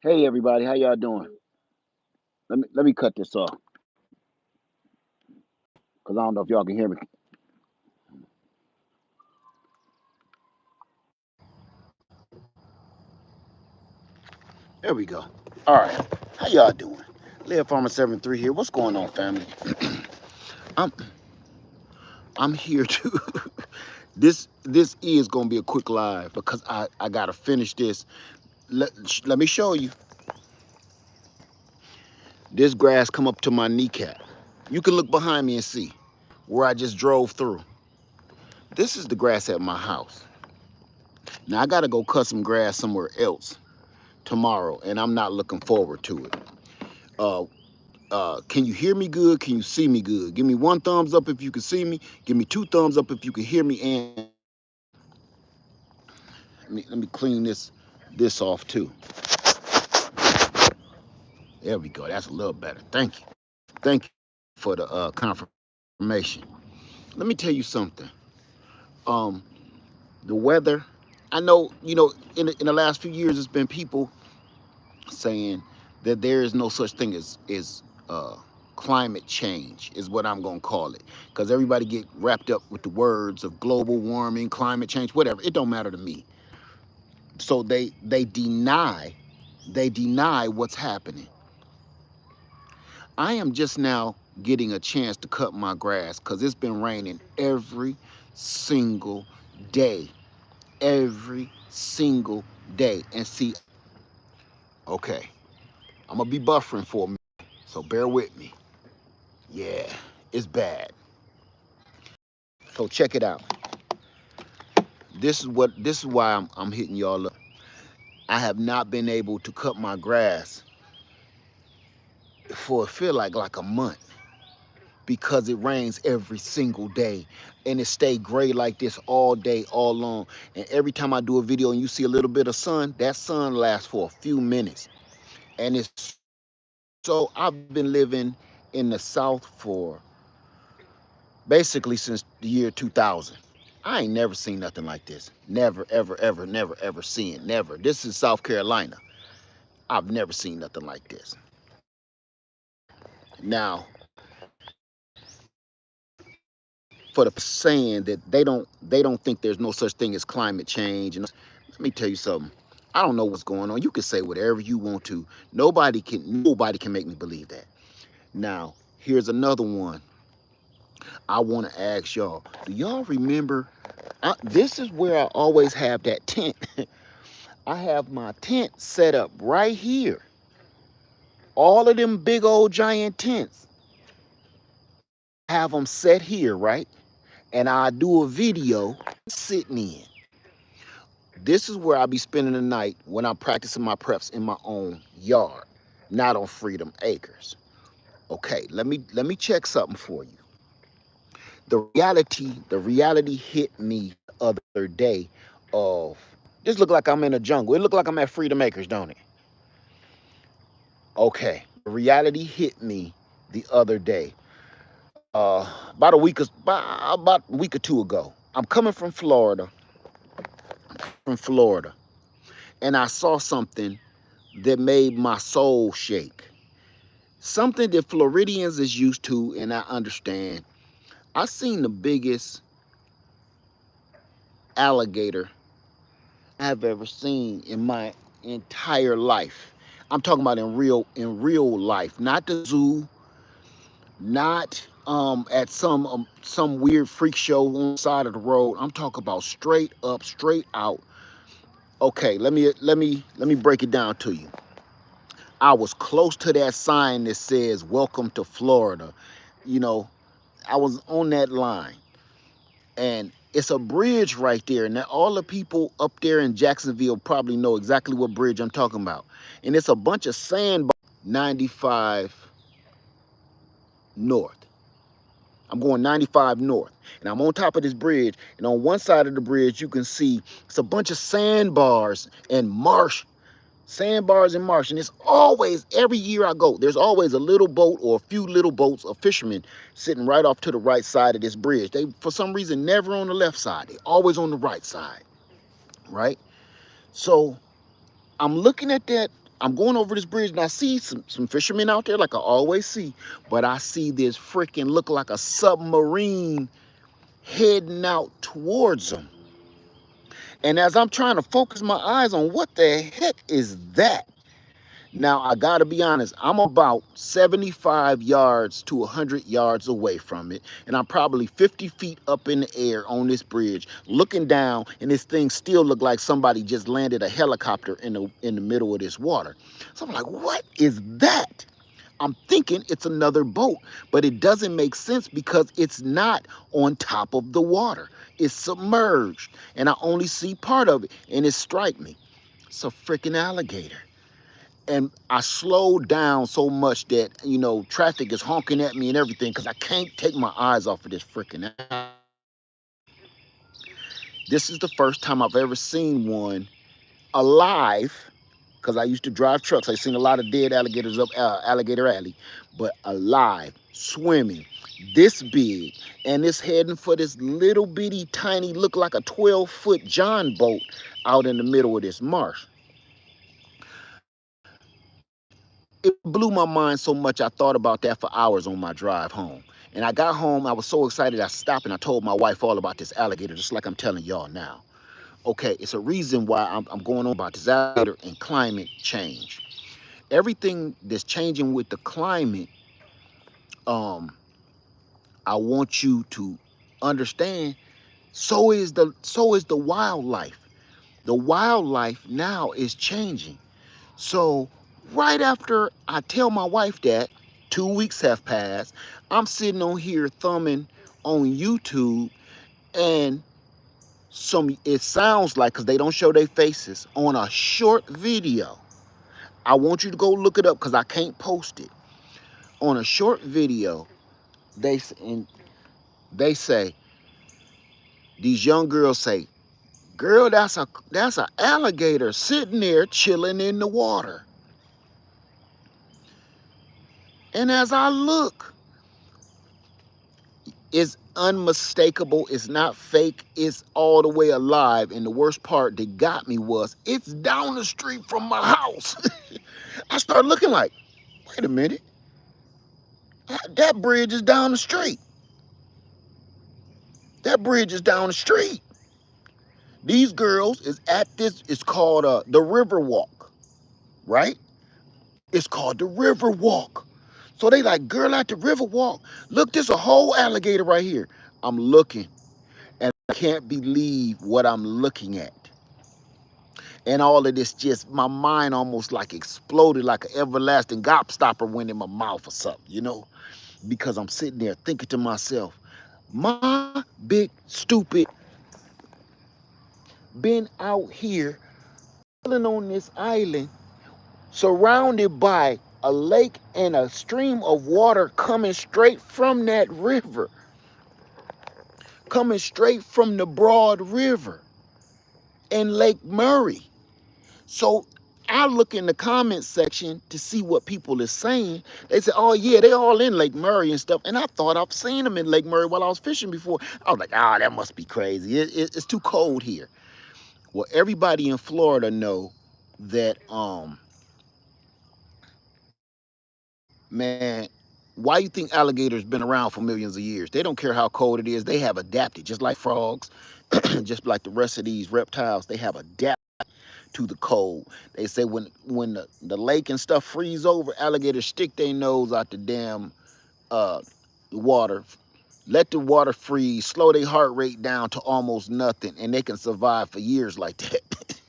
Hey everybody, how y'all doing? Let me cut this off because I don't know if y'all can hear me. There we go. All right, how y'all doing? Live Farmer 73 here. What's going on, family? I'm I'm here to. This is gonna be a quick live because I gotta finish this. Let me show you. This grass come up to my kneecap. You can look behind me and see where I just drove through. This is the grass at my house. Now I gotta go cut some grass somewhere else tomorrow, and I'm not looking forward to it. Uh, can you hear me good? Can you see me good? Give me one thumbs up if you can see me. Give me two thumbs up if you can hear me. And let me clean this off too. There we go. That's a little better. Thank you. Thank you for the confirmation. Let me tell you something. Um, the weather. I know, in the last few years, it's been people saying that there is no such thing as climate change is what I'm gonna call it, because everybody get wrapped up with the words of global warming, climate change, whatever. It don't matter to me. So they deny what's happening. I am just now getting a chance to cut my grass because it's been raining every single day, every single day. And see, okay, I'm gonna be buffering for a minute, so bear with me. Yeah, it's bad. So check it out. This is why I'm hitting y'all up. I have not been able to cut my grass for it feel like a month because it rains every single day and it stay gray like this all day, all long. And every time I do a video and you see a little bit of sun, that sun lasts for a few minutes. And it's so I've been living in the South for basically since the year 2000. I ain't never seen nothing like this. Never, ever, ever, never, ever seen. Never. This is South Carolina. I've never seen nothing like this. Now, for the saying that they don't think there's no such thing as climate change, and let me tell you something. I don't know what's going on. You can say whatever you want to. Nobody can make me believe that. Now, here's another one. I want to ask y'all. Do y'all remember? This is where I always have that tent. I have my tent set up right here. All of them big old giant tents. Have them set here, right? And I do a video sitting in. This is where I'll be spending the night when I'm practicing my preps in my own yard, not on Freedom Acres. Okay, let me check something for you. The reality hit me the other day of this look like I'm in a jungle. It look like I'm at Freedom Acres, don't it? Okay. The reality hit me the other day. About a week or two ago. I'm coming from Florida, and I saw something that made my soul shake. Something that Floridians is used to, and I understand. I seen the biggest alligator I've ever seen in my entire life. I'm talking about in real life, not the zoo, not at some weird freak show on the side of the road. I'm talking about straight up, straight out. Okay, let me break it down to you. I was close to that sign that says "Welcome to Florida." You know, I was on that line, and it's a bridge right there. Now, all the people up there in Jacksonville probably know exactly what bridge I'm talking about. And it's a bunch of sand. 95 north. I'm going 95 north, and I'm on top of this bridge. And on one side of the bridge, you can see it's a bunch of sandbars and marsh, sandbars and marsh. And it's always, every year I go, there's always a little boat or a few little boats of fishermen sitting right off to the right side of this bridge. They, for some reason, never on the left side. They always on the right side, right? So I'm looking at that. I'm going over this bridge and I see some fishermen out there like I always see, but I see this freaking look like a submarine heading out towards them. And as I'm trying to focus my eyes on what the heck is that? Now, I got to be honest, I'm about 75 yards to 100 yards away from it. And I'm probably 50 feet up in the air on this bridge, looking down, and this thing still looked like somebody just landed a helicopter in the middle of this water. So I'm like, what is that? I'm thinking it's another boat, but it doesn't make sense because it's not on top of the water. It's submerged, and I only see part of it, and it strikes me. It's a freaking alligator. And I slowed down so much that, traffic is honking at me and everything because I can't take my eyes off of this freaking alligator. This is the first time I've ever seen one alive, because I used to drive trucks. I've seen a lot of dead alligators up Alligator Alley, but alive, swimming, this big, and it's heading for this little bitty tiny, look like a 12-foot John boat out in the middle of this marsh. It blew my mind so much I thought about that for hours on my drive home. And I got home, I was so excited I stopped and I told my wife all about this alligator, just like I'm telling y'all now. Okay, it's a reason why I'm going on about this alligator and climate change. Everything that's changing with the climate, um, I want you to understand. So is the wildlife. The wildlife now is changing. So right after I tell my wife that, 2 weeks have passed. I'm sitting on here thumbing on YouTube, and it sounds like, because they don't show their faces on a short video. I want you to go look it up because I can't post it. On a short video, and they say, these young girls say, girl, that's a alligator sitting there chilling in the water. And as I look, it's unmistakable. It's not fake. It's all the way alive. And the worst part that got me was it's down the street from my house. I started looking like, wait a minute, that bridge is down the street. That bridge is down the street. These girls is at this, it's called the River Walk, right? It's called the River Walk. So they like, girl, at the River Walk, look, there's a whole alligator right here. I'm looking, and I can't believe what I'm looking at. And all of this, just my mind almost like exploded like an everlasting gobstopper went in my mouth or something, because I'm sitting there thinking to myself, my big stupid been out here chilling on this island surrounded by a lake and a stream of water coming straight from that river, coming straight from the Broad River and Lake Murray. So I look in the comment section to see what people are saying. They say, oh yeah, they all in Lake Murray and stuff. And I thought I've seen them in Lake Murray while I was fishing before. I was like, that must be crazy. It's too cold here. Well, everybody in Florida know that, man, why you think alligators been around for millions of years? They don't care how cold it is. They have adapted, just like frogs, just like the rest of these reptiles. They have adapted to the cold. They say when the lake and stuff freeze over, alligators stick their nose out the damn uh, water, let the water freeze, slow their heart rate down to almost nothing, and they can survive for years like that.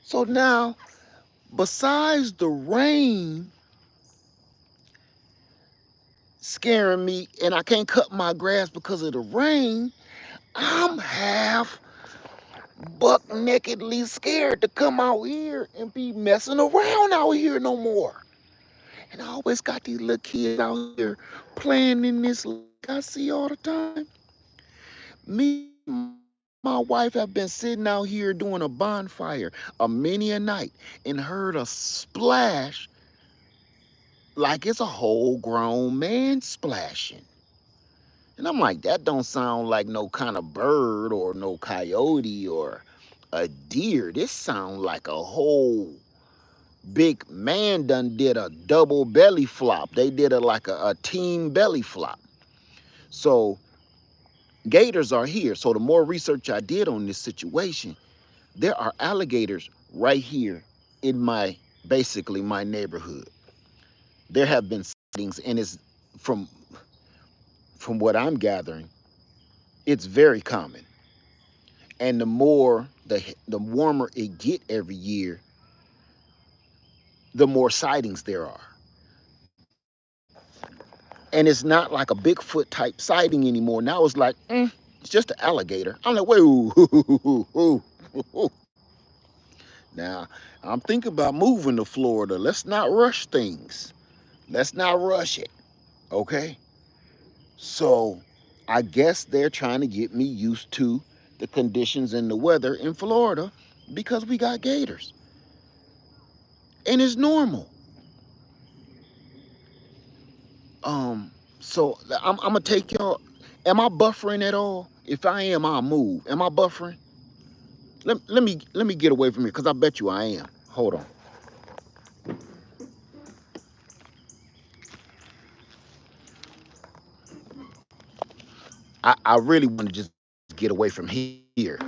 So now, besides the rain scaring me, and I can't cut my grass because of the rain, I'm half buck nakedly scared to come out here and be messing around out here no more. And I always got these little kids out here playing in this lake I see all the time. Me and my wife have been sitting out here doing a bonfire a many a night and heard a splash like it's a whole grown man splashing. And I'm like, that don't sound like no kind of bird or no coyote or a deer. This sounds like a whole Big Man done did a double belly flop. They did a team belly flop. So gators are here. So the more research I did on this situation, there are alligators right here in basically my neighborhood. There have been sightings, and it's from what I'm gathering, it's very common. And the warmer it get every year, the more sightings there are. And it's not like a Bigfoot type sighting anymore. Now it's like, it's just an alligator. I'm like, wait, now I'm thinking about moving to Florida. Let's not rush things. Let's not rush it. Okay. So I guess they're trying to get me used to the conditions and the weather in Florida because we got gators. And it's normal. So I'm gonna take y'all. Am I buffering at all? If I am, I'll move. Am I buffering? Let me get away from here because I bet you I am. Hold on. I really want to just get away from here.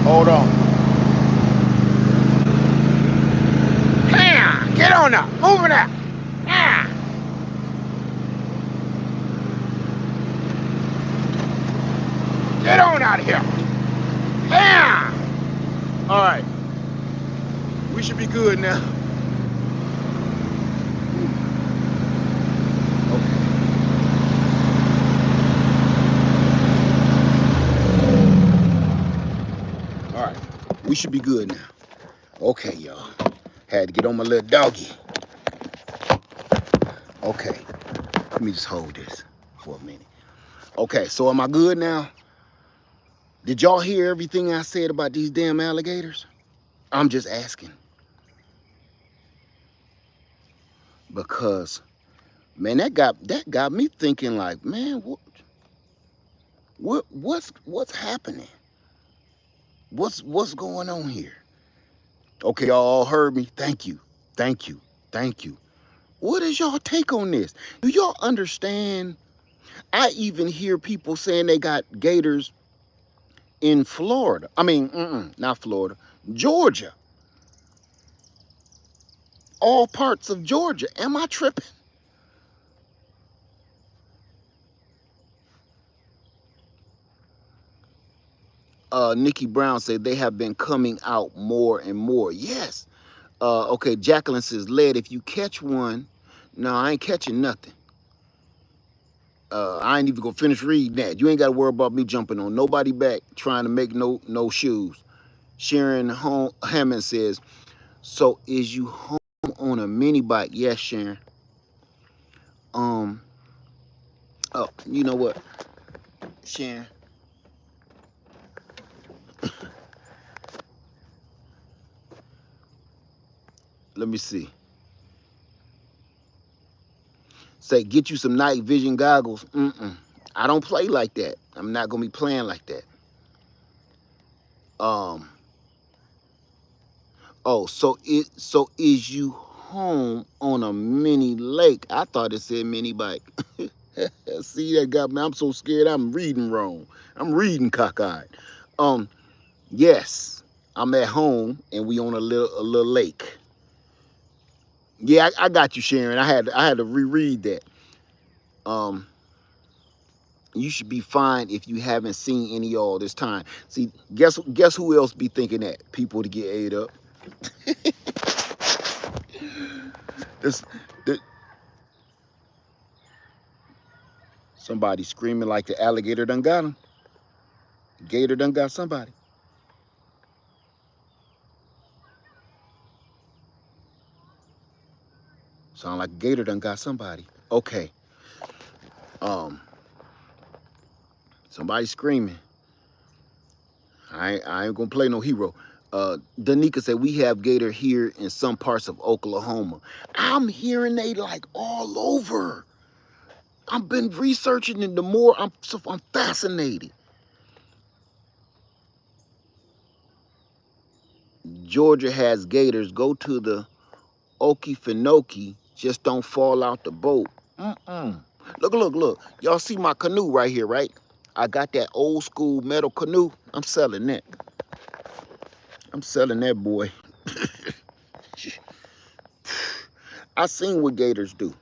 Hold on. Get on up. Moving up. Get on out of here. All right. We should be good now. All right. We should be good now. Okay, y'all. Had to get on my little doggy. Okay. Let me just hold this for a minute. Okay, so am I good now? Did y'all hear everything I said about these damn alligators? I'm just asking. Because man, that got me thinking like, man, what's happening? What's going on here? Okay, y'all all heard me. Thank you. Thank you. Thank you. What is y'all take on this? Do y'all understand? I even hear people saying they got gators in Florida. I mean, not Florida, Georgia. All parts of Georgia. Am I tripping? Nikki Brown said they have been coming out more and more. Yes. Okay, Jacqueline says, Led, if you catch one, no, I ain't catching nothing. I ain't even gonna finish reading that. You ain't gotta worry about me jumping on nobody back trying to make no shoes. Sharon Hammond says, so is you home on a mini bike? Yes, Sharon. Um, oh, you know what, Sharon? Let me see. Say, get you some night vision goggles. I don't play like that. I'm not gonna be playing like that. Um, oh, so is you home on a mini lake? I thought it said mini bike. See, that got me. I'm so scared. I'm reading wrong. I'm reading cockeyed. Um, yes, I'm at home and we on a little lake. Yeah, I got you, Sharon. I had to reread that. Um, you should be fine if you haven't seen any all this time. See, guess who else be thinking that? People to get ate up. This, this somebody screaming like the alligator done got him. Gator done got somebody. Sound like Gator done got somebody. Okay. Um, somebody screaming. I ain't gonna play no hero. Danica said we have Gator here in some parts of Oklahoma. I'm hearing they like all over. I've been researching, and the more I'm fascinated. Georgia has gators. Go to the Okefenokee. Just don't fall out the boat. Look, look, look. Y'all see my canoe right here, right? I got that old school metal canoe. I'm selling that. I'm selling that boy. I seen what gators do.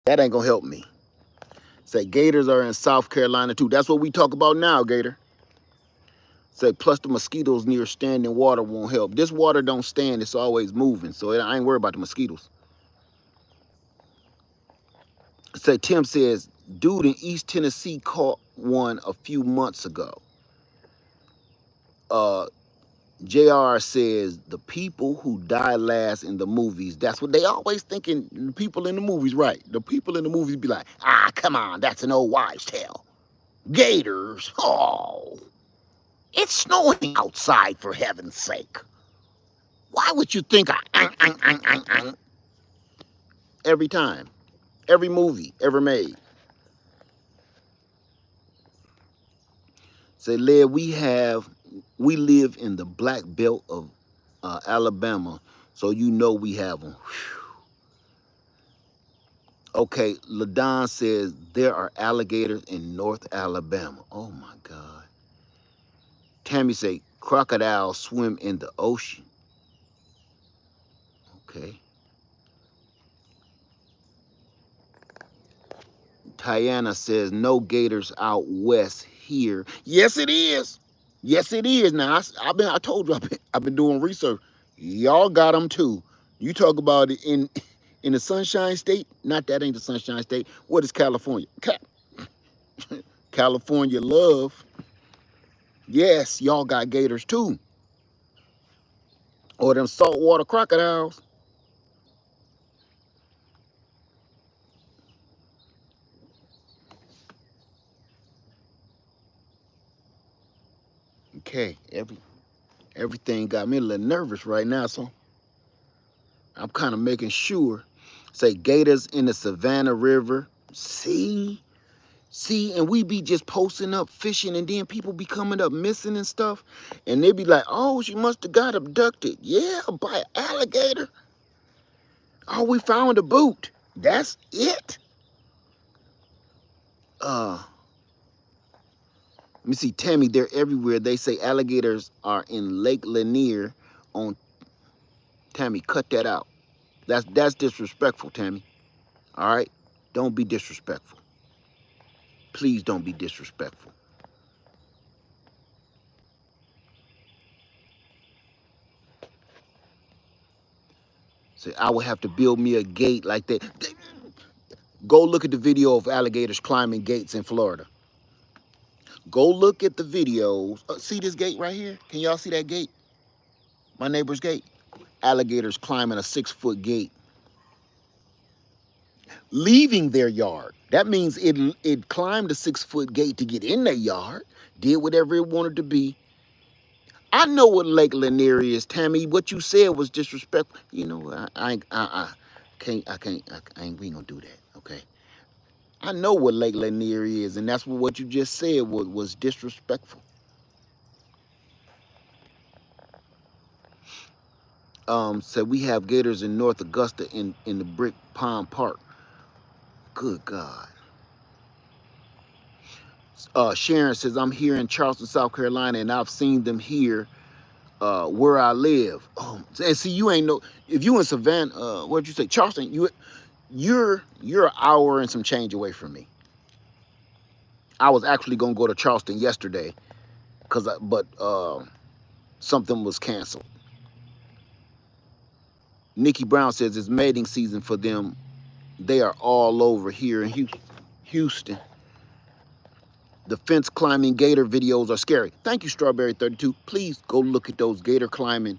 That ain't gonna help me. Say gators are in South Carolina too. That's what we talk about now, Gator. Say plus the mosquitoes near standing water won't help. This water don't stand, it's always moving. So I ain't worried about the mosquitoes. Say Tim says, dude in East Tennessee caught one a few months ago. JR says the people who die last in the movies, that's what they always thinking. The people in the movies, right? The people in the movies be like, ah, come on, that's an old wives' tale. Gators, oh, it's snowing outside for heaven's sake. Why would you think every time, every movie ever made? Say, Led, we live in the black belt of Alabama, so you know we have them. Okay, LaDon says there are alligators in North Alabama. Oh my God. Tammy say crocodiles swim in the ocean. Okay. Tiana says no gators out west here. Yes, it is. Yes, it is. Now I told you I've been doing research. Y'all got them too. You talk about it in the Sunshine State. Not that ain't the Sunshine State. What is California? California love. Yes, y'all got gators too. Or them saltwater crocodiles. Okay, everything got me a little nervous right now, so I'm kind of making sure. Say gators in the Savannah River. See, and we be just posting up fishing, and then people be coming up missing and stuff, and they be like, "Oh, she must have got abducted." Yeah, by an alligator. Oh, we found a boot. That's it. Let me see, Tammy. They're everywhere. They say alligators are in Lake Lanier. On Tammy, cut that out. That's disrespectful, Tammy. All right, don't be disrespectful. Please don't be disrespectful. Say I would have to build me a gate like that. Go look at the video of alligators climbing gates in Florida. Go look at the videos. See this gate right here? Can y'all see that gate? My neighbor's gate. Alligators climbing a 6-foot gate, leaving their yard. That means it climbed a 6-foot gate to get in their yard, did whatever it wanted to be. I know what Lake Lanier is, Tammy. What you said was disrespectful. You know, I ain't, we ain't gonna do that, okay? I know what Lake Lanier is, and that's what you just said was disrespectful. So we have gators in North Augusta in the Brick Pond Park. Good God. Sharon says, I'm here in Charleston, South Carolina, and I've seen them here where I live. Oh, and see, you ain't know, if you in Savannah, what'd you say, Charleston, you're an hour and some change away from me. I was actually gonna go to Charleston yesterday, but something was canceled. Nikki Brown says it's mating season for them. They are all over here in Houston. The fence climbing gator videos are scary. Thank you, Strawberry 32. Please go look at those gate climbing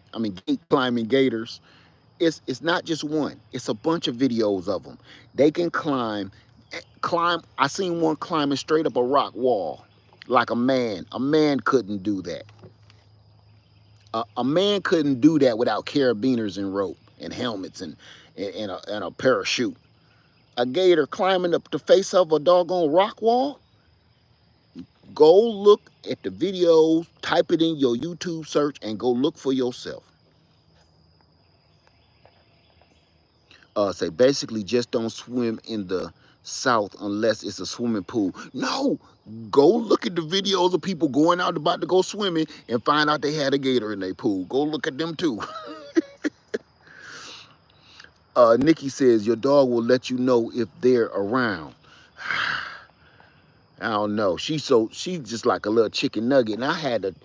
gators. It's not just one. It's a bunch of videos of them. They can climb. I seen one climbing straight up a rock wall like a man. A man couldn't do that. A man couldn't do that without carabiners and rope and helmets and a parachute. A gator climbing up the face of a doggone rock wall? Go look at the videos, type it in your YouTube search, and go look for yourself. Say basically just don't swim in the South unless it's a swimming pool. No, go look at the videos of people going out about to go swimming and find out they had a gator in their pool. Go look at them too. Nikki says your dog will let you know if they're around. I don't know. She's just like a little chicken nugget. And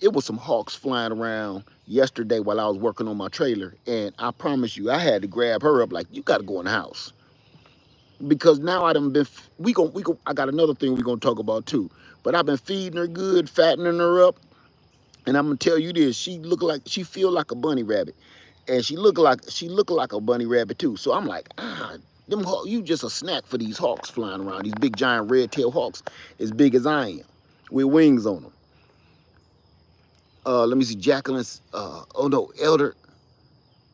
it was some hawks flying around yesterday while I was working on my trailer. And I promise you, I had to grab her up like, you got to go in the house. Because now I done been, I got another thing we're going to talk about too. But I've been feeding her good, fattening her up. And I'm going to tell you this, she feel like a bunny rabbit. And she look like a bunny rabbit too. So I'm like, you just a snack for these hawks flying around, these big giant red-tailed hawks, as big as I am, with wings on them. Let me see, Jacqueline's, oh no,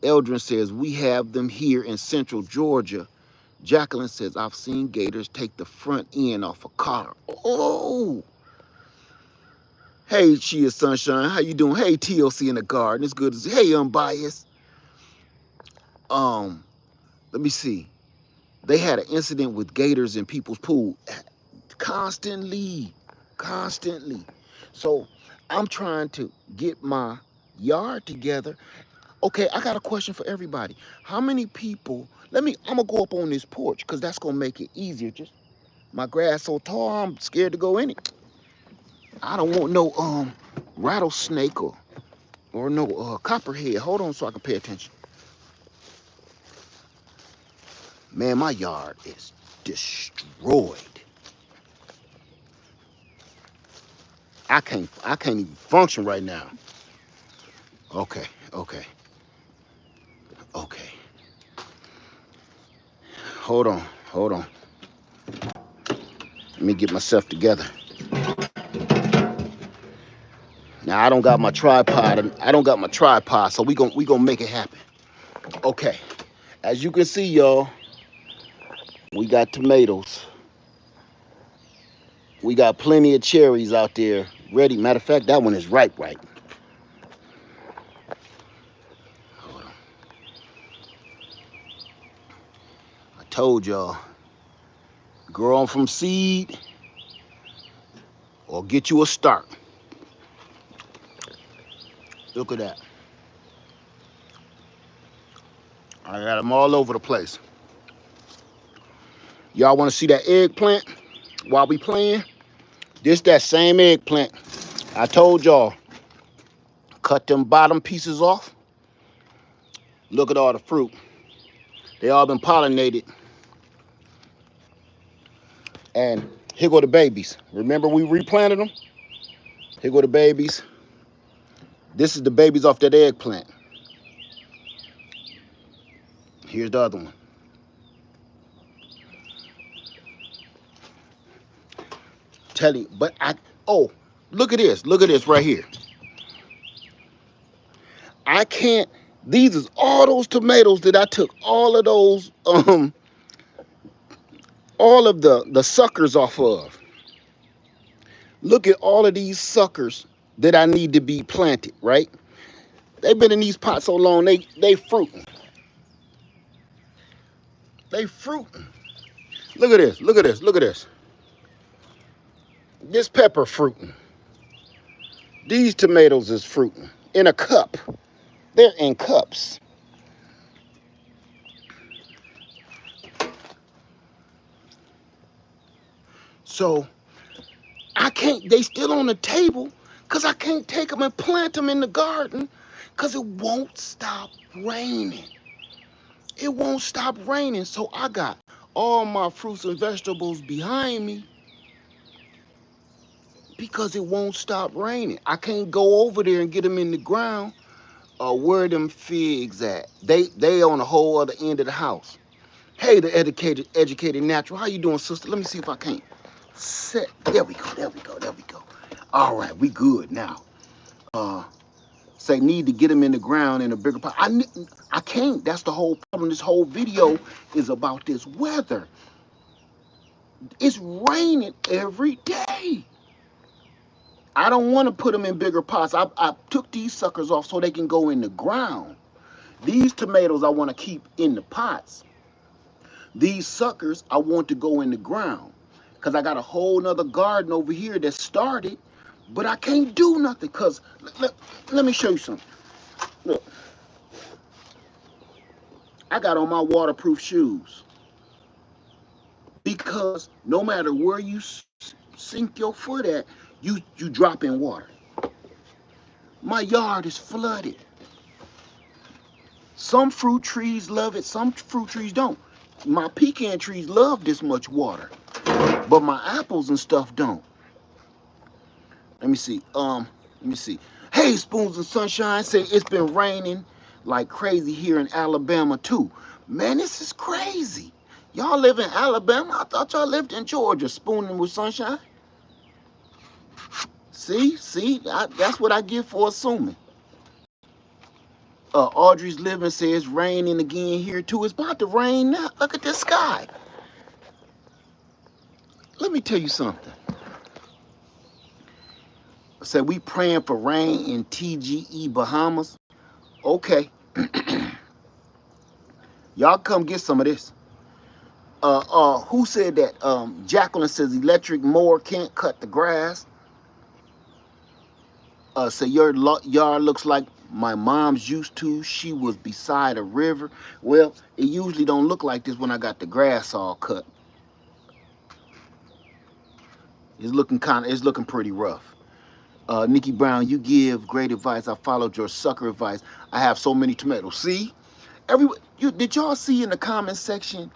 Eldrin says, we have them here in central Georgia. Jacqueline says, I've seen gators take the front end off a car. Oh, hey, she is Sunshine, how you doing? Hey, TLC in the garden, it's good to see. Hey, Unbiased. Let me see. They had an incident with gators in people's pool constantly. So I'm trying to get my yard together. Okay, I got a question for everybody. How many people, I'm gonna go up on this porch because that's gonna make it easier. Just my grass so tall, I'm scared to go in it. I don't want no rattlesnake or no copperhead. Hold on so I can pay attention. Man, my yard is destroyed. I can't even function right now. Okay. Hold on. Let me get myself together. Now I don't got my tripod. So we gonna make it happen. Okay. As you can see, y'all, we got tomatoes. We got plenty of cherries out there ready. Matter of fact, that one is ripe. Hold on. I told y'all, grow them from seed or get you a start. Look at that. I got them all over the place. Y'all want to see that eggplant while we playing? This that same eggplant. I told y'all, cut them bottom pieces off. Look at all the fruit. They all been pollinated. And here go the babies. Remember we replanted them? Here go the babies. This is the babies off that eggplant. Here's the other one. Tell you, but look at this right here. I can't, these is all those tomatoes that I took all of those, all of the suckers off of. Look at all of these suckers that I need to be planted, right? They've been in these pots so long, they fruiting. They fruiting. Look at this. This pepper fruiting. These tomatoes is fruiting in a cup. They're in cups. So I can't, they still on the table because I can't take them and plant them in the garden because it won't stop raining. It won't stop raining. So I got all my fruits and vegetables behind me because it won't stop raining. I can't go over there and get them in the ground. Where them figs at? They on the whole other end of the house. Hey, the educated natural. How you doing, sister? Let me see if I can't set. There we go. All right, we good now. Say need to get them in the ground in a bigger pot. I can't. That's the whole problem. This whole video is about this weather. It's raining every day. I don't want to put them in bigger pots. I took these suckers off so they can go in the ground. These tomatoes I want to keep in the pots. These suckers I want to go in the ground. Because I got a whole nother garden over here that started, but I can't do nothing because, let me show you something. Look, I got on my waterproof shoes because no matter where you sink your foot at, you drop in water. My yard is flooded. Some fruit trees love it, some fruit trees don't. My pecan trees love this much water, but my apples and stuff don't. Let me see. Let me see. Hey, Spoons and Sunshine say it's been raining like crazy here in Alabama too. Man, this is crazy. Y'all live in Alabama? I thought y'all lived in Georgia. Spooning with Sunshine. See, that's what I get for assuming. Audrey's living says raining again here too. It's about to rain now. Look at this sky. Let me tell you something. I said we praying for rain in TGE Bahamas. Okay. Y'all come get some of this. Who said that? Jacqueline says electric mower can't cut the grass. So your yard looks like my mom's used to. She was beside a river. Well, it usually don't look like this when I got the grass all cut. It's looking pretty rough. Nikki Brown, you give great advice. I followed your sucker advice. I have so many tomatoes. See, did y'all see in the comment section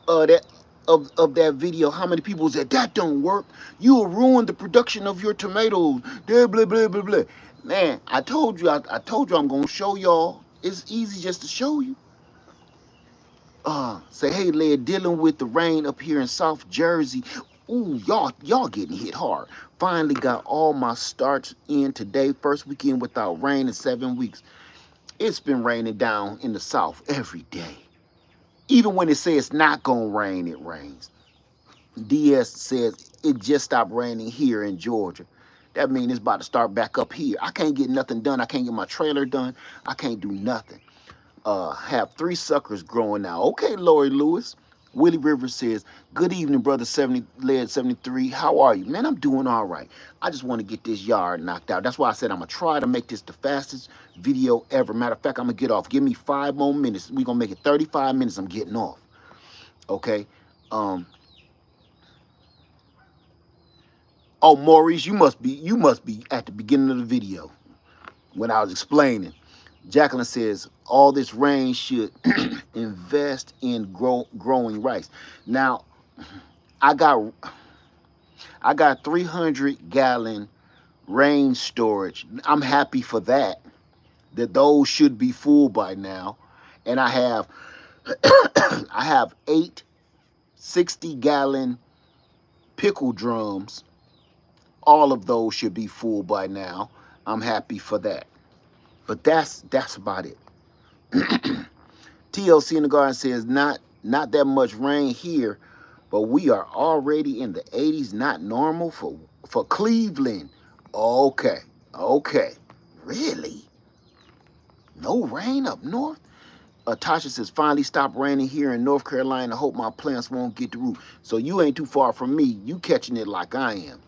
that of that video how many people said that don't work? You will ruin the production of your tomatoes. Blah blah blah blah blah. Man, I told you I'm gonna show y'all. It's easy just to show you. Say hey lad, dealing with the rain up here in South Jersey. Ooh, y'all getting hit hard. Finally got all my starts in today. First weekend without rain in 7 weeks. It's been raining down in the South every day. Even when it says it's not gonna rain, it rains. DS says it just stopped raining here in Georgia. That means it's about to start back up here. I can't get nothing done. I can't get my trailer done. I can't do nothing. Have 3 suckers growing now. Okay, Lori Lewis. Willie Rivers says, good evening, brother 70 led 73. How are you? Man, I'm doing all right. I just want to get this yard knocked out. That's why I said I'm going to try to make this the fastest video ever. Matter of fact, I'm going to get off. Give me 5 more minutes. We're going to make it 35 minutes. I'm getting off. Okay? Oh, Maurice, you must be at the beginning of the video when I was explaining. Jacqueline says, all this rain should invest in growing rice. Now, I got 300-gallon rain storage. I'm happy for that those should be full by now. And I have I have 8 60-gallon pickle drums. All of those should be full by now. I'm happy for that. But that's about it. TLC in the garden says not that much rain here, but we are already in the 80s. Not normal for Cleveland. Okay, really? No rain up north? Tasha says finally stopped raining here in North Carolina. Hope my plants won't get the root. So you ain't too far from me. You catching it like I am.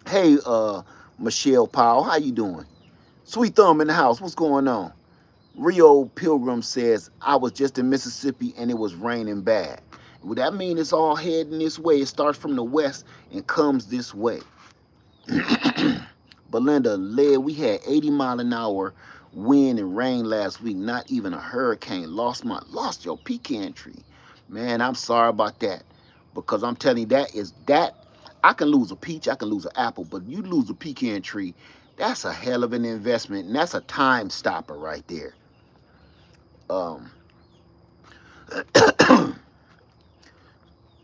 Hey, Michelle Powell, how you doing? Sweet Thumb in the house. What's going on? Rio Pilgrim says, I was just in Mississippi and it was raining bad. Would that mean it's all heading this way? It starts from the west and comes this way. Belinda led, we had 80-mile-an-hour wind and rain last week. Not even a hurricane. Lost your pecan tree. Man, I'm sorry about that. Because I'm telling you, I can lose a peach, I can lose an apple, but you lose a pecan tree, that's a hell of an investment, and that's a time stopper right there.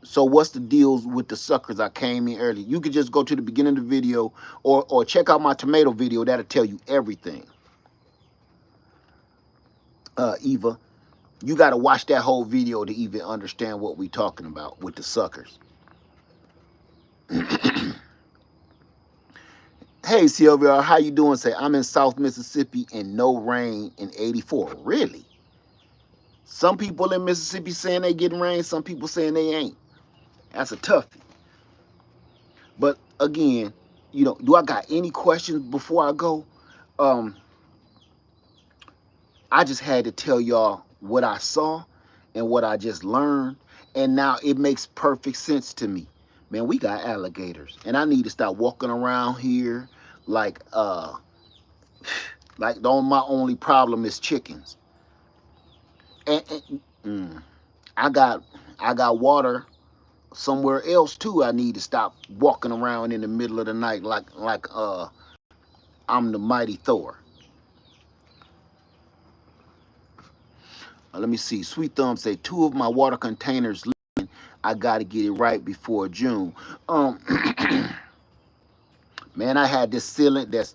So what's the deals with the suckers? I came in early. You could just go to the beginning of the video or check out my tomato video. That'll tell you everything. Eva, you got to watch that whole video to even understand what we're talking about with the suckers. Hey, Hey Sylvia, how you doing? Say I'm in South Mississippi and no rain in 84. Really? Some people in Mississippi saying they getting rain, some people saying they ain't. That's a toughie. But again, do I got any questions before I go? Um, I just had to tell y'all what I saw and what I just learned, and now it makes perfect sense to me. Man, we got alligators, and I need to stop walking around here like my only problem is chickens. And I got I got water somewhere else too. I need to stop walking around in the middle of the night like I'm the mighty Thor. Let me see. Sweet Thumb say two of my water containers leaking. I gotta get it right before June. Um, man, I had this sealant that's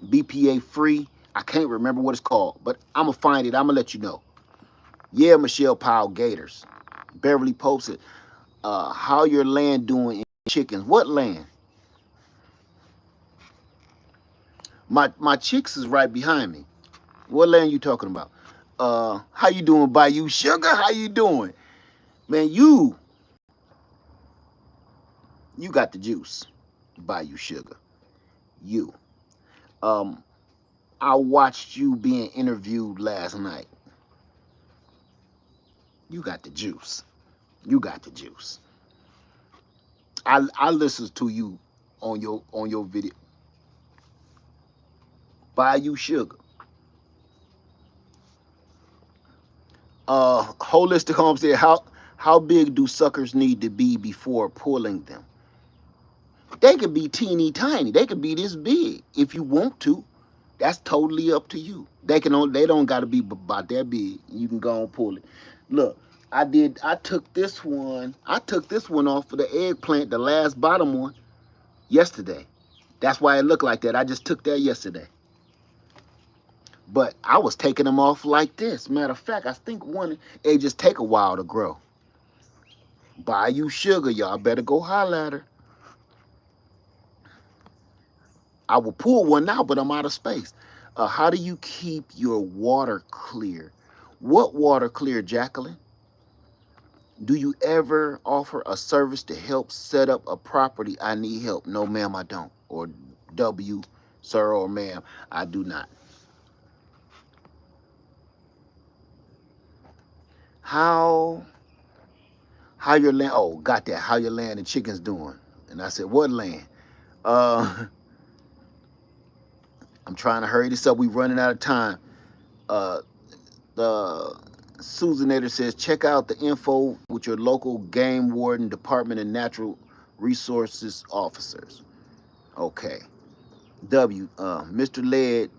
BPA free. I can't remember what it's called, but I'm gonna find it. I'm gonna let you know. Yeah, Michelle Powell Gators. Beverly posted, how your land doing in chickens? What land? My chicks is right behind me. What land you talking about? How you doing, Bayou Sugar? How you doing? Man, you got the juice, Bayou Sugar. You. Um, I watched you being interviewed last night. You got the juice. You got the juice. I listened to you on your video. Bayou Sugar. Holistic Home said, how big do suckers need to be before pulling them? They could be teeny tiny. They could be this big if you want to. That's totally up to you. They don't got to be about that big. You can go and pull it. Look, I took this one. I took this one off of the eggplant, the last bottom one, yesterday. That's why it looked like that. I just took that yesterday. But I was taking them off like this. Matter of fact, I think it just take a while to grow. Bayou Sugar, y'all better go holler at her. I will pull one now, but I'm out of space. How do you keep your water clear? What water clear, Jacqueline? Do you ever offer a service to help set up a property? I need help. No, ma'am, I don't. Or W, sir or ma'am, I do not. How your land? Oh, got that. How your land and chickens doing? And I said, what land? Uh, I'm trying to hurry this up. We running out of time. Uh, the Susanator says, check out the info with your local game warden, Department of Natural Resources officers. Okay. W, Mr. Led,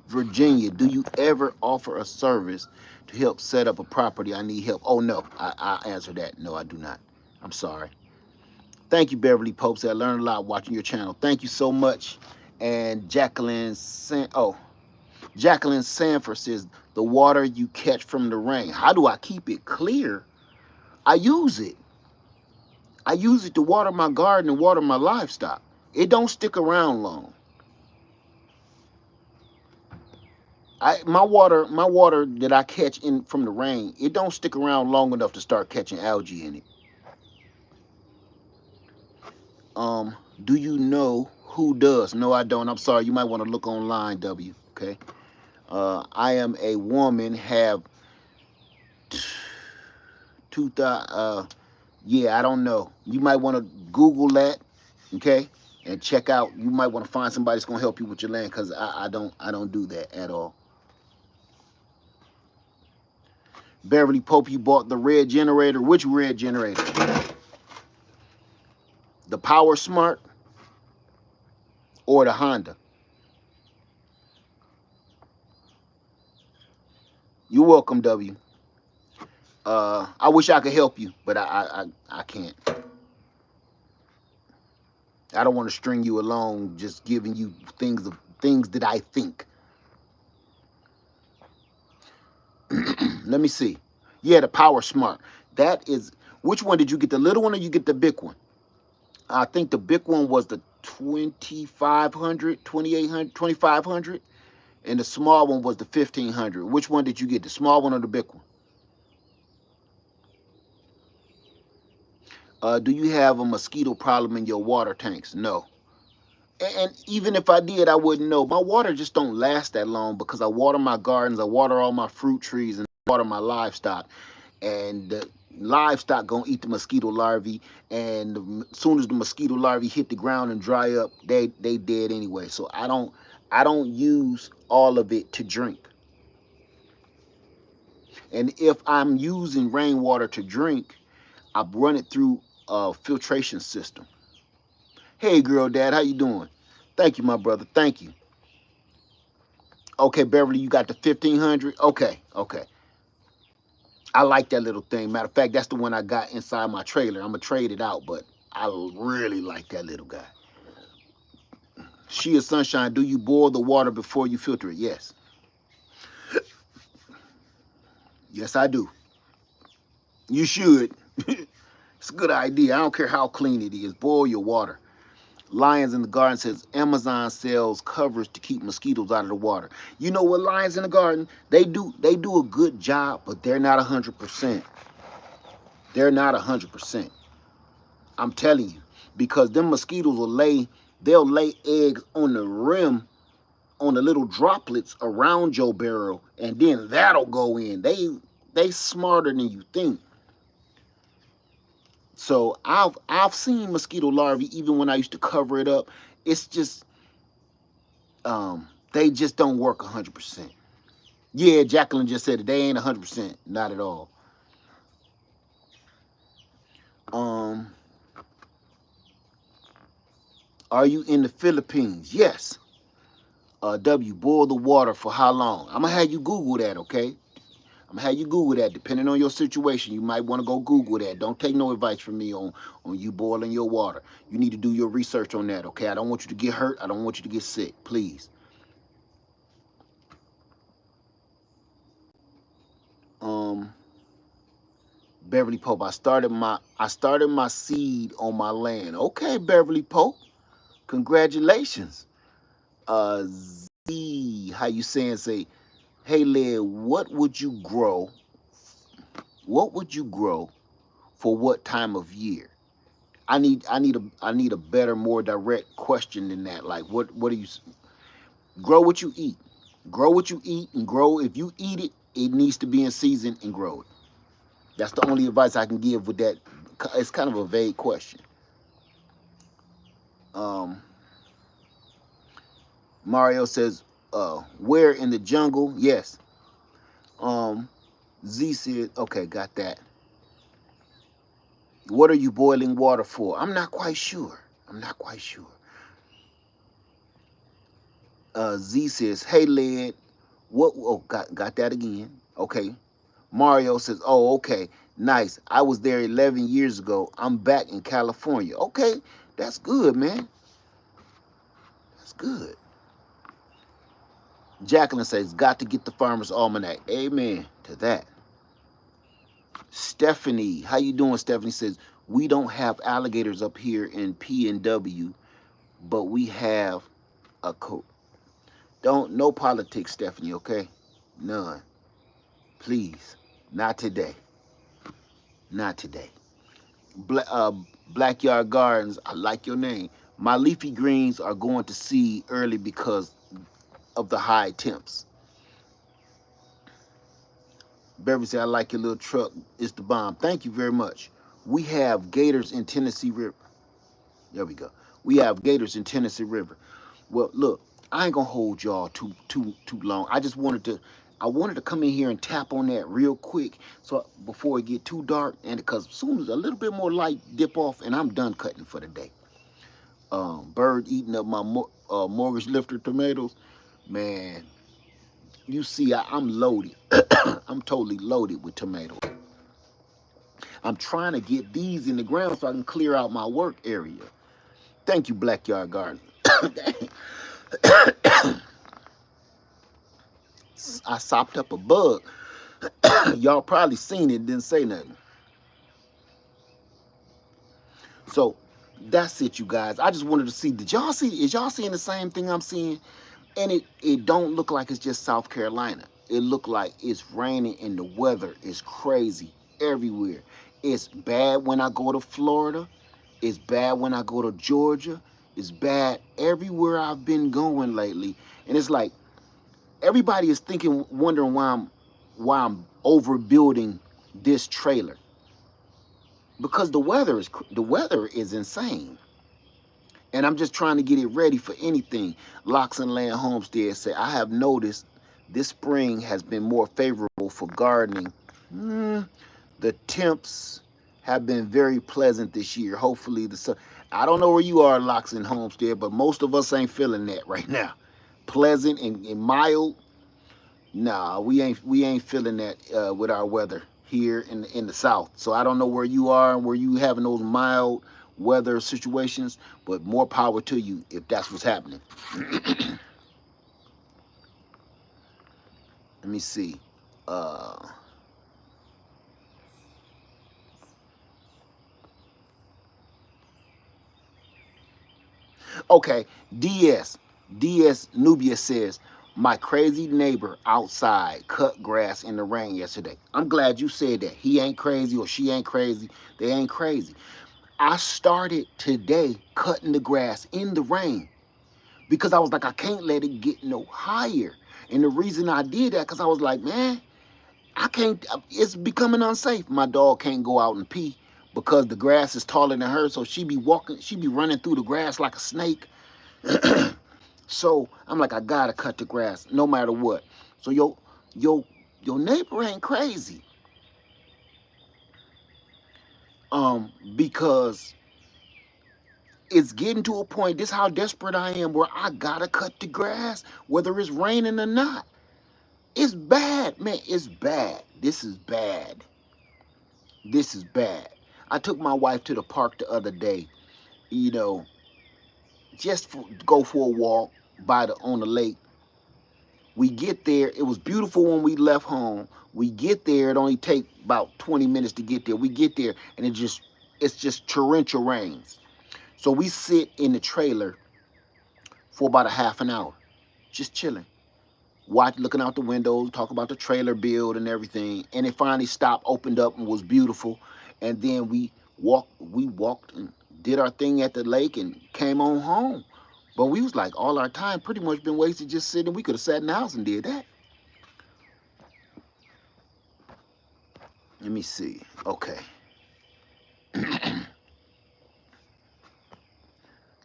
Virginia, do you ever offer a service to help set up a property? I need help. Oh, no. I answer that. No, I do not. I'm sorry. Thank you, Beverly Pope. I learned a lot watching your channel. Thank you so much. And Jacqueline Sanford says, the water you catch from the rain. How do I keep it clear? I use it. I use it to water my garden and water my livestock. It don't stick around long. My water that I catch in from the rain, it don't stick around long enough to start catching algae in it. Do you know who does? No, I don't. I'm sorry. You might want to look online, W. Okay. I am a woman, have 2,000. Yeah, I don't know. You might want to Google that, okay, and check out. You might want to find somebody that's gonna help you with your land, because I don't do that at all. Beverly Pope, you bought the red generator. Which red generator? The Power Smart or the Honda? You're welcome, W. I wish I could help you, but I can't. I don't want to string you along just giving you things that I think. Let me see. Yeah, the Power Smart. That is, which one did you get? The little one or you get the big one? I think the big one was the 2,500, 2,800, 2,500, and the small one was the 1,500. Which one did you get, the small one or the big one? Do you have a mosquito problem in your water tanks? No. And even if I did, I wouldn't know. My water just don't last that long because I water my gardens, I water all my fruit trees, and water my livestock. And the livestock gonna eat the mosquito larvae, and as soon as the mosquito larvae hit the ground and dry up, they dead anyway. So I don't use all of it to drink. And if I'm using rainwater to drink, I run it through a filtration system. Hey, girl, dad, how you doing? Thank you, my brother. Thank you. Okay, Beverly, you got the 1,500. Okay. I like that little thing. Matter of fact, that's the one I got inside my trailer. I'm gonna trade it out, but I really like that little guy. She is Sunshine. Do you boil the water before you filter it? Yes. Yes, I do. You should. It's a good idea. I don't care how clean it is. Boil your water. Lions in the Garden says Amazon sells covers to keep mosquitoes out of the water. You know what, Lions in the Garden? They do a good job, but they're not 100%. They're not 100%. I'm telling you, because them mosquitoes they'll lay eggs on the rim, on the little droplets around your barrel, and then that'll go in. They smarter than you think. So I've seen mosquito larvae even when I used to cover it up. It's just they just don't work 100%. Yeah, Jacqueline just said it. They ain't 100%, not at all. Um, are you in the Philippines? Yes. W, boil the water for how long? I'm gonna have you Google that, okay? I'm gonna have you Google that. Depending on your situation, you might want to go Google that. Don't take no advice from me on you boiling your water. You need to do your research on that, okay? I don't want you to get hurt. I don't want you to get sick, please. Um, Beverly Pope, I started my seed on my land. Okay, Beverly Pope, congratulations. Z, how you saying? Say, hey, Led, what would you grow? What would you grow for what time of year? I need a better, more direct question than that. Like, what do you grow? What you eat? Grow what you eat, and grow. If you eat it, it needs to be in season and grow it. That's the only advice I can give with that. It's kind of a vague question. Um, Mario says, where in the jungle? Yes. Um, Z said, okay, got that. What are you boiling water for? I'm not quite sure. I'm not quite sure. Z says, hey, Led, what? Oh, got that again. Okay. Mario says, oh, okay, nice. I was there 11 years ago. I'm back in California. Okay, that's good, man. That's good. Jacqueline says, got to get the Farmer's Almanac. Amen to that. Stephanie, how you doing, Stephanie? Says, we don't have alligators up here in P&W, but we have a coat. No politics, Stephanie, okay? None. Please. Not today. Not today. Blackyard Gardens, I like your name. My leafy greens are going to seed early because of the high temps. Beverly said, I like your little truck. It's the bomb. Thank you very much. We have gators in Tennessee River. There we go. We have gators in Tennessee River. Well, look, I ain't gonna hold y'all too long. I wanted to come in here and tap on that real quick, so before it get too dark, and because as soon as a little bit more light dip off, and I'm done cutting for the day. Bird eating up my mortgage lifter tomatoes, man. You see, I'm loaded. I'm totally loaded with tomatoes. I'm trying to get these in the ground so I can clear out my work area. Thank you, Blackyard Garden. I sopped up a bug. Y'all probably seen it, didn't say nothing. So That's it, you guys. I just wanted to see. Did y'all see? Is y'all seeing the same thing I'm seeing? And it don't look like it's just South Carolina. It look like it's raining and the weather is crazy everywhere. It's bad when I go to Florida. It's bad when I go to Georgia. It's bad everywhere I've been going lately. And it's like everybody is thinking, wondering why I'm overbuilding this trailer, because the weather is insane. And I'm just trying to get it ready for anything. Locks and Land Homestead say, I have noticed this spring has been more favorable for gardening. The temps have been very pleasant this year. Hopefully the sun. I don't know where you are, Locks and Homestead, but most of us ain't feeling that right now. Pleasant and mild. Nah, we ain't feeling that with our weather here in the South. So I don't know where you are and where you having those mild weather situations, but more power to you if that's what's happening. Let me see. Uh, okay, DS DS Nubia says my crazy neighbor outside cut grass in the rain yesterday. I'm glad you said that. He ain't crazy or she ain't crazy. They ain't crazy. I started today cutting the grass in the rain because I was like, I can't let it get no higher. And the reason I did that, because I was like, man, I can't, it's becoming unsafe. My dog can't go out and pee because the grass is taller than her. So she be running through the grass like a snake. So I'm like, I gotta cut the grass no matter what. So your your neighbor ain't crazy. Because it's getting to a point, this is how desperate I am, where I gotta cut the grass, whether it's raining or not. It's bad, man. It's bad. This is bad. This is bad. I took my wife to the park the other day, you know, just go for a walk on the lake. We get there. It was beautiful when we left home. We get there. It only take about 20 minutes to get there. We get there, and it's just torrential rains. So we sit in the trailer for about a half an hour, just chilling, looking out the windows, talk about the trailer build and everything. And it finally stopped, opened up, and was beautiful. And then we walked and did our thing at the lake and came on home. But we was like, all our time pretty much been wasted just sitting. We could have sat in the house and did that. Let me see. Okay. Let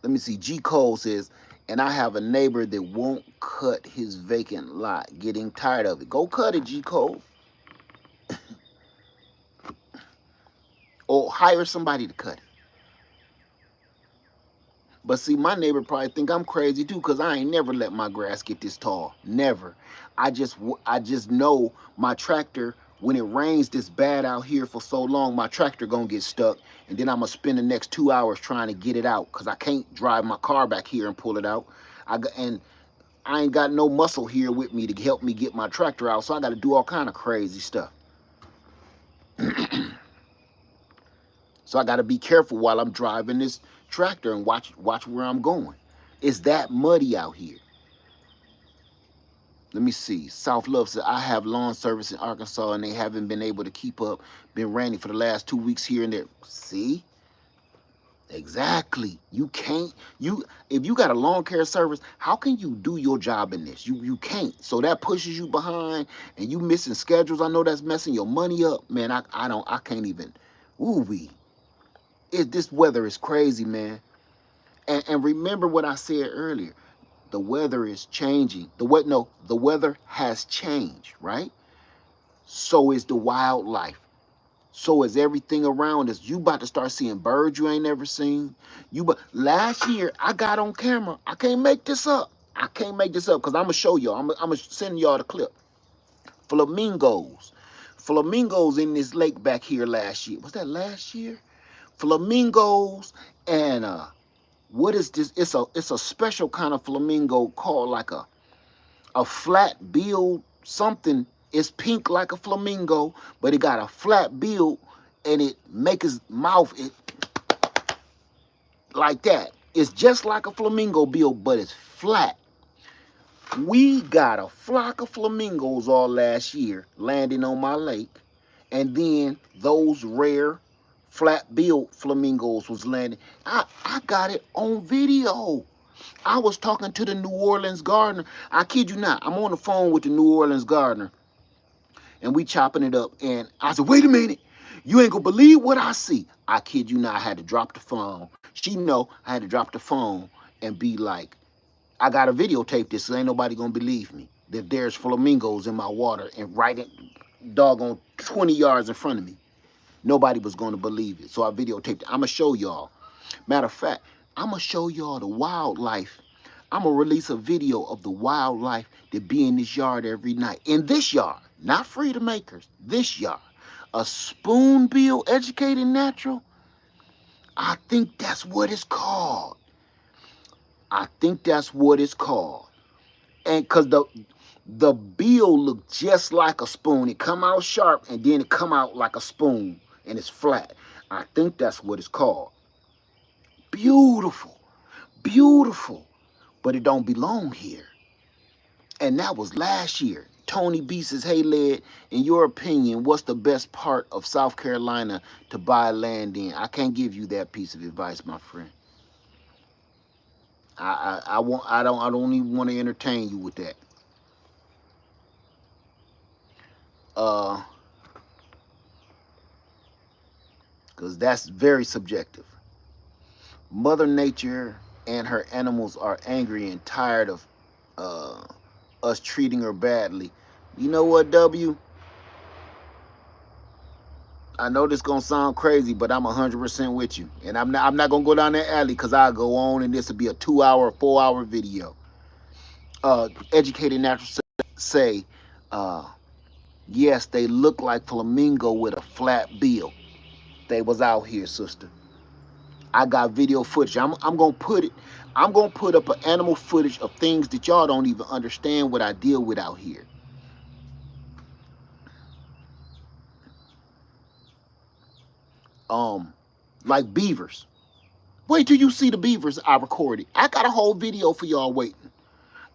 me see. G. Cole says, and I have a neighbor that won't cut his vacant lot, getting tired of it. Go cut it, G. Cole. Or hire somebody to cut it. But see, my neighbor probably think I'm crazy too, cause I ain't never let my grass get this tall. Never. I just know my tractor. When it rains this bad out here for so long, my tractor gonna get stuck, and then I'm gonna spend the next 2 hours trying to get it out, cause I can't drive my car back here and pull it out. And I ain't got no muscle here with me to help me get my tractor out, so I got to do all kind of crazy stuff. So I got to be careful while I'm driving this tractor and watch where I'm going. It's that muddy out here. Let me see. South Love said, I have lawn service in Arkansas and they haven't been able to keep up. Been raining for the last 2 weeks here and there. See? Exactly. You can't, if you got a lawn care service, how can you do your job in this? You can't. So that pushes you behind and you missing schedules. I know that's messing your money up. Man, I can't even. Ooh wee. This weather is crazy, man. And remember what I said earlier. The weather is changing. The weather has changed, right? So is the wildlife. So is everything around us. You about to start seeing birds you ain't never seen. Last year I got on camera. I can't make this up. I can't make this up because I'm gonna show y'all. I'm gonna send y'all the clip. Flamingos. Flamingos in this lake back here last year. Was that last year? Flamingos and what is this? It's a special kind of flamingo called like a flat bill something. It's pink like a flamingo, but it got a flat bill and it make his mouth. like that. It's just like a flamingo bill, but it's flat. We got a flock of flamingos all last year landing on my lake, and then those rare flat-billed flamingos was landing. I got it on video. I was talking to the New Orleans gardener. I kid you not. I'm on the phone with the New Orleans gardener, and we chopping it up. And I said, wait a minute. You ain't gonna believe what I see. I kid you not. I had to drop the phone. She know I had to drop the phone and be like, I gotta videotape this, so ain't nobody gonna believe me. That there's flamingos in my water and right in doggone 20 yards in front of me. Nobody was gonna believe it. So I videotaped it. I'ma show y'all. Matter of fact, I'ma show y'all the wildlife. I'ma release a video of the wildlife that be in this yard every night. In this yard, not Freedom Acres, this yard. A spoonbill educated natural. I think that's what it's called. I think that's what it's called. And cause the bill look just like a spoon. It come out sharp and then it come out like a spoon and it's flat. I think that's what it's called. Beautiful, beautiful, but it don't belong here. And that was last year. Tony B says, hey, Led, in your opinion, what's the best part of South Carolina to buy land in? I can't give you that piece of advice, my friend. I don't even want to entertain you with that. Because that's very subjective. Mother Nature and her animals are angry and tired of us treating her badly. You know what, W? I know this gonna sound crazy, but I'm 100% with you. And I'm not gonna go down that alley because I'll go on and this will be a 2-hour, 4-hour video. Educated Natural say, yes, they look like flamingo with a flat bill. They was out here, sister. I got video footage. I'm gonna put it. I'm gonna put up an animal footage of things that y'all don't even understand what I deal with out here. Like beavers. Wait till you see the beavers I recorded. I got a whole video for y'all waiting.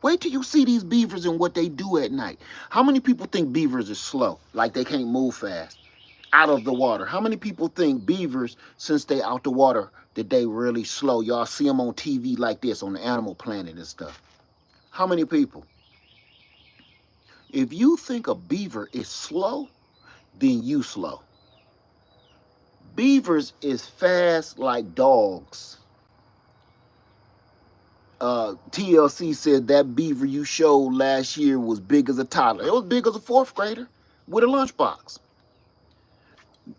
Wait till you see these beavers and what they do at night. How many people think beavers are slow, like they can't move fast out of the water? How many people think beavers, since they out the water, that they really slow? Y'all see them on TV like this, on the Animal Planet and stuff. How many people? If you think a beaver is slow, then you slow. Beavers is fast like dogs. TLC said that beaver you showed last year was big as a toddler. It was big as a 4th grader with a lunchbox.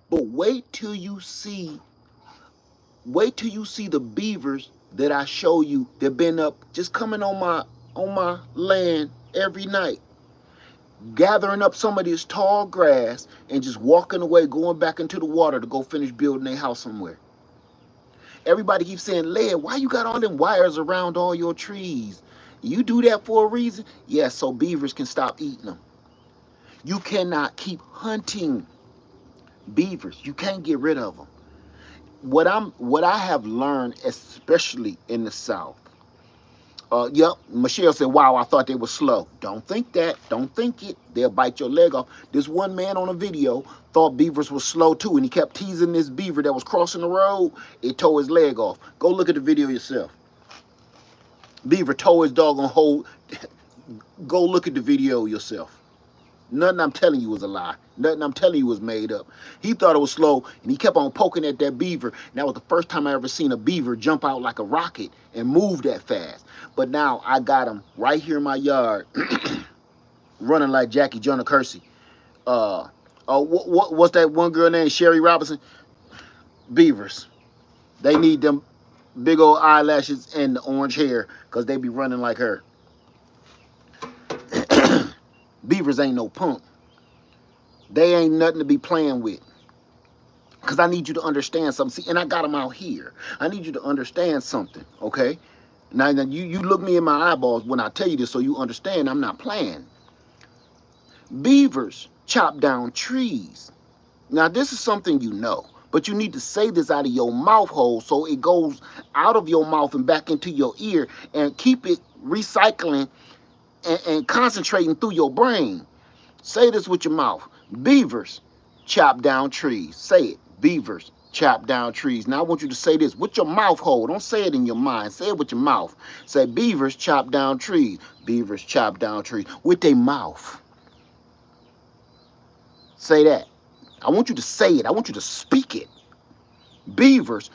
But wait till you see the beavers that I show you that been up just coming on my land every night, gathering up some of this tall grass and just walking away, going back into the water to go finish building their house somewhere. Everybody keeps saying, Led, why you got all them wires around all your trees? You do that for a reason? Yes, so beavers can stop eating them. You cannot keep hunting beavers. You can't get rid of them. What I have learned, especially in the South. Yep, Michelle said, wow, I thought they were slow. Don't think that. Don't think it. They'll bite your leg off. This one man on a video thought beavers were slow too, and he kept teasing this beaver that was crossing the road. It tore his leg off. Go look at the video yourself. Beaver tore his dog on hold. Go look at the video yourself. Nothing I'm telling you was a lie. Nothing I'm telling you was made up. He thought it was slow, and he kept on poking at that beaver. And that was the first time I ever seen a beaver jump out like a rocket and move that fast. But now I got him right here in my yard, running like Jackie Jonah Kersey. What's that one girl named Sherry Robinson? Beavers. They need them big old eyelashes and the orange hair because they be running like her. Beavers ain't no punk. They ain't nothing to be playing with. Because I need you to understand something. See, and I got them out here. I need you to understand something, okay? Now you look me in my eyeballs when I tell you this so you understand I'm not playing. Beavers chop down trees. Now, this is something you know. But you need to say this out of your mouth hole so it goes out of your mouth and back into your ear, and keep it recycling and concentrating through your brain. Say this with your mouth. Beavers chop down trees. Say it. Beavers chop down trees. Now I want you to say this with your mouth hole. Don't say it in your mind. Say it with your mouth. Say beavers chop down trees. Beavers chop down trees. With their mouth. Say that. I want you to say it. I want you to speak it. Beavers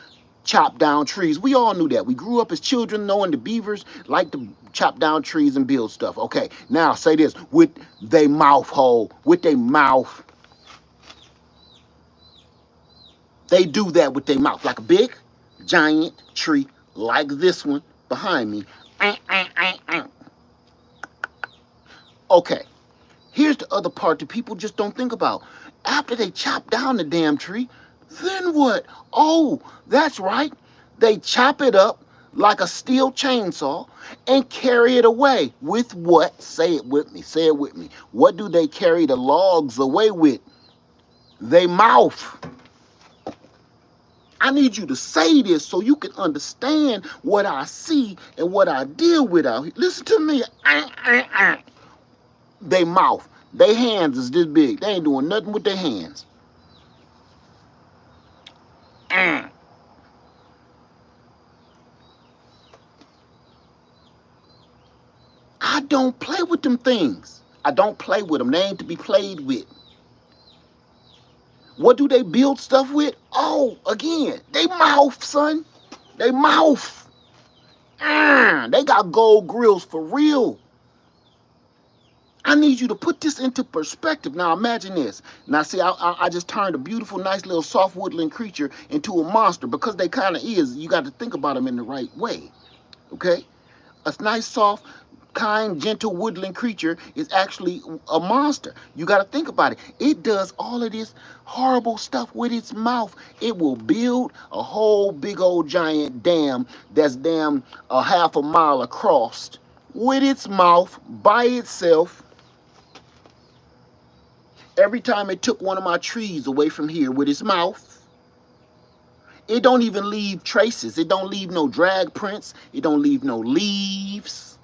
chop down trees. We all knew that. We grew up as children knowing the beavers like to chop down trees and build stuff. Okay, now say this with their mouth hole. With their mouth. They do that with their mouth. Like a big, giant tree like this one behind me. Okay, here's the other part that people just don't think about. After they chop down the damn tree, then what? Oh, that's right. They chop it up like a steel chainsaw and carry it away with what? Say it with me. Say it with me. What do they carry the logs away with? They mouth. I need you to say this so you can understand what I see and what I deal with out here. Listen to me. They mouth. Their hands is this big. They ain't doing nothing with their hands. I don't play with them things. I don't play with them. They ain't to be played with. What do they build stuff with? Oh, again, they mouth, son. They mouth. They got gold grills for real. I need you to put this into perspective. Now imagine this. Now see, I just turned a beautiful, nice little soft woodland creature into a monster because they kind of is. You got to think about them in the right way. Okay? A nice, soft, kind, gentle woodland creature is actually a monster. You got to think about it. It does all of this horrible stuff with its mouth. It will build a whole big old giant dam that's damn a half a mile across with its mouth by itself. Every time it took one of my trees away from here with its mouth, it don't even leave traces. It don't leave no drag prints. It don't leave no leaves.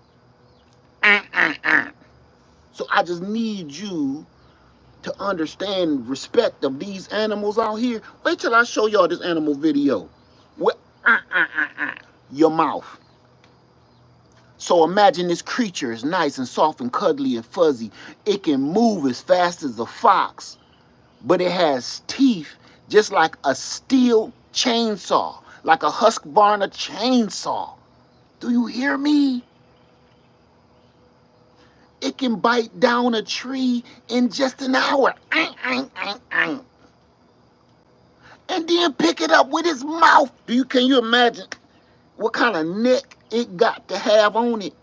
So I just need you to understand respect of these animals out here. Wait till I show y'all this animal video. Your mouth. So imagine this creature is nice and soft and cuddly and fuzzy. It can move as fast as a fox, but it has teeth just like a steel chainsaw, like a Husqvarna chainsaw. Do you hear me? It can bite down a tree in just an hour. And then pick it up with its mouth. Can you imagine what kind of neck it got to have on it?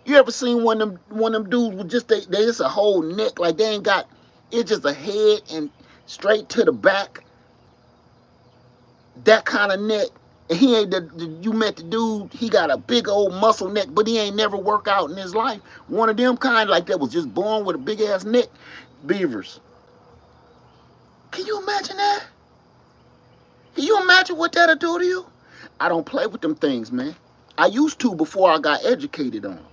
You ever seen one of them dudes with just they just a whole neck, like they ain't got, it's just a head and straight to the back. That kind of neck. And he ain't you met the dude, he got a big old muscle neck, but he ain't never worked out in his life. One of them kind like that was just born with a big ass neck. Beavers. Can you imagine that? Can you imagine what that'll do to you? I don't play with them things, man. I used to before I got educated on them.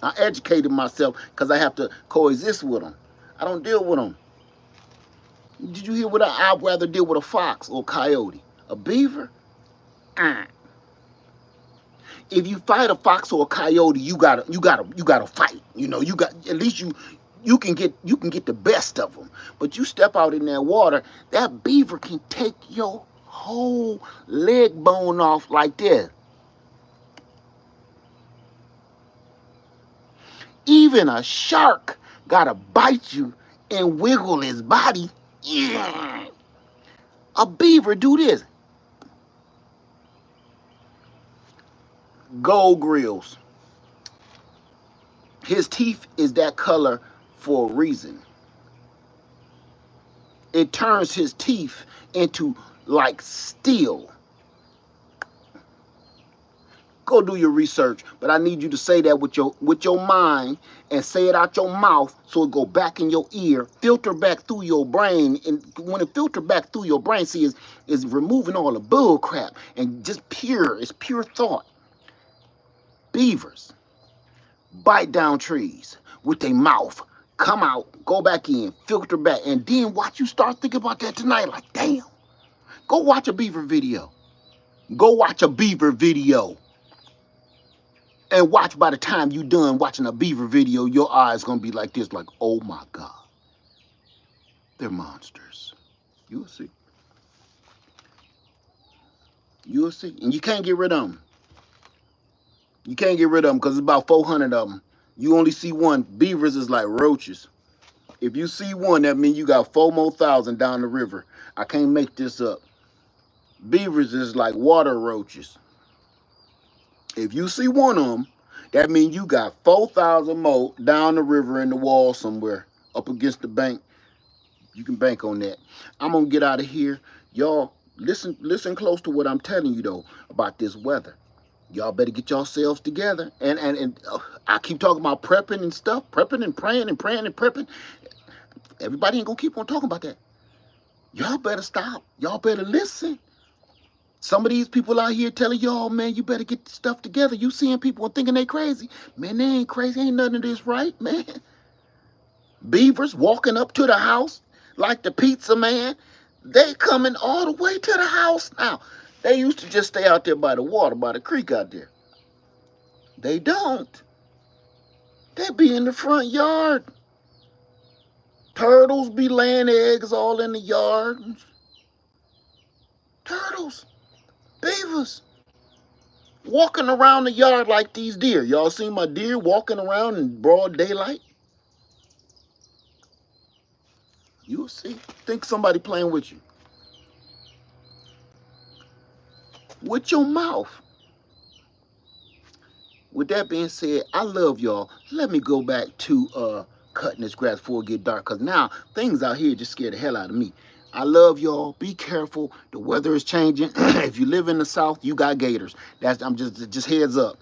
I educated myself because I have to coexist with them. I don't deal with them. Did you hear what I'd rather deal with a fox or a coyote? A beaver? If you fight a fox or a coyote, you gotta fight. You know, you got at least you can get the best of them. But you step out in that water, that beaver can take your whole leg bone off like this. Even a shark gotta bite you and wiggle his body. Yeah. A beaver do this. Gold grills. His teeth is that color for a reason. It turns his teeth into like steel. Go do your research. But I need you to say that with your mind and say it out your mouth so it go back in your ear, filter back through your brain. And when it filter back through your brain, see, is removing all the bull crap and just it's pure thought. Beavers bite down trees with their mouth. Come out, go back in, filter back, and then watch you start thinking about that tonight. Like, damn, go watch a beaver video. Go watch a beaver video. And watch, by the time you done watching a beaver video, your eyes gonna be like this, like, oh my God, they're monsters. You'll see. You'll see. And you can't get rid of them. You can't get rid of them because it's about 400 of them. You only see one. Beavers is like roaches. If you see one, that means you got 4,000 more down the river. I can't make this up. Beavers is like water roaches. If you see one of them, that means you got 4,000 more down the river in the wall somewhere up against the bank. You can bank on that. I'm going to get out of here. Y'all, listen close to what I'm telling you, though, about this weather. Y'all better get yourselves together. And I keep talking about prepping and stuff, prepping and praying and prepping. Everybody ain't going to keep on talking about that. Y'all better stop. Y'all better listen. Some of these people out here telling y'all, man, you better get stuff together. You seeing people and thinking they crazy. Man, they ain't crazy. Ain't none of this right, man. Beavers walking up to the house like the pizza man. They coming all the way to the house now. They used to just stay out there by the water, by the creek out there. They don't. They be in the front yard. Turtles be laying eggs all in the yard. Turtles. Beavers. Walking around the yard like these deer. Y'all seen my deer walking around in broad daylight? You'll see. Think somebody playing with you. With your mouth. With that being said, I love y'all. Let me go back to cutting this grass before it get dark, because now things out here just scare the hell out of me. I love y'all. Be careful. The weather is changing. If you live in the South, you got gators. I'm just heads up.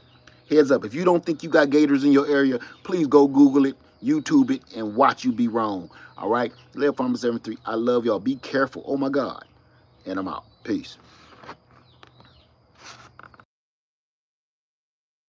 Heads up. If you don't think you got gators in your area, please go Google it, YouTube it, and watch you be wrong. All right? Live Farmer 73. I love y'all. Be careful. Oh my God. And I'm out. Peace.